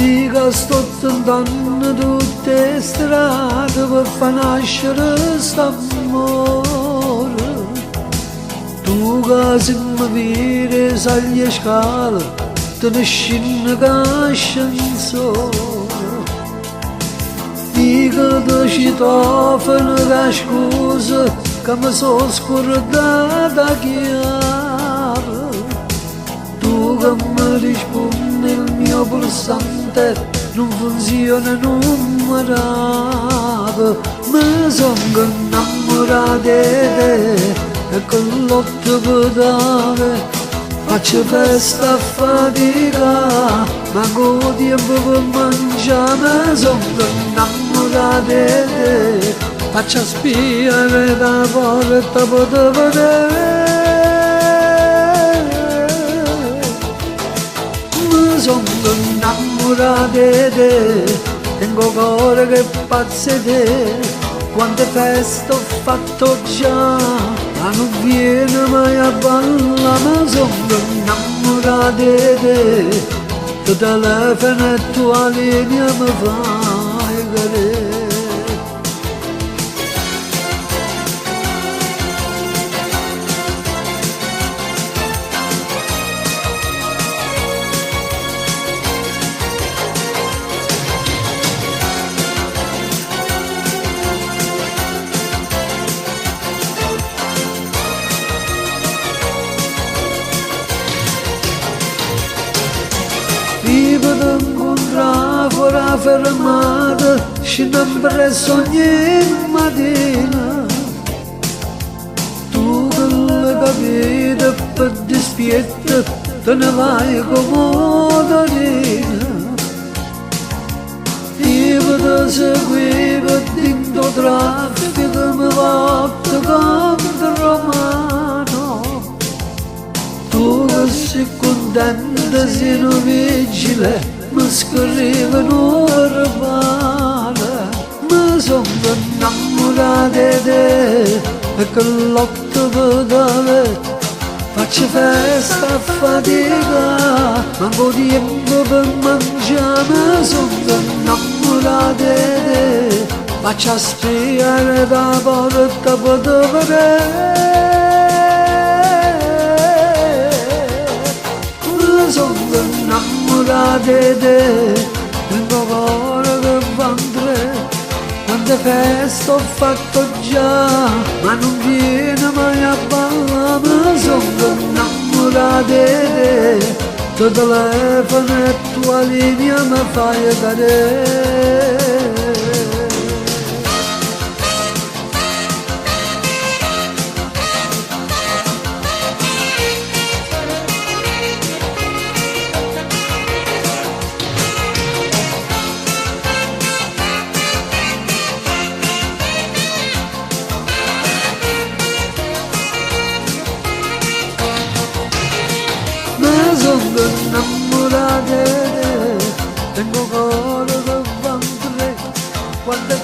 Dica sto tentando tutte le strade per far nascere st'amore. Tu che se mi vedi sali le scale, te ne scende che ascensore. Dica che citofono che scusa, che mi sono scordata chiara. Tu che mi rispondi il mio pulsante non funziona numerato. Mi sono innamorato di te e con l'otto pedale faccio festa a fatica, ma con tempo per mangiare. Mi sono innamorato di te, faccio spiare da porta per vedere. Sono innamorato di te, tengo cuore che pazzo di te. Quante feste ho fatto già, ma non viene mai a ballare. Ma sono innamorato di te, tu telefono e tua linea mi fai cadere. Vivo d'incontrare fuori la fermata, scendo presso ogni mattina. Tu che l'hai capito per dispietto, te ne vai come motorina. Io ti seguivo dentro traffico, mi porto contro mano. Tu che sei contenta, sei un vigile, mi scrivono verbale. Mi sono innamorato di te e con l'otto pedale faccio festa a fatica, ma con tempo per mangiare. Mi sono innamorato di te, faccio spiare da porta per vedere. Sono innamorato di te, tengo cuore che va in tre. Quante feste ho fatto già, ma non viene mai a ballare. Sono innamorato di te, tu telefono e tua linea mi fai cadere. Sono innamorato di te, tengo cuore che va in tre. Quante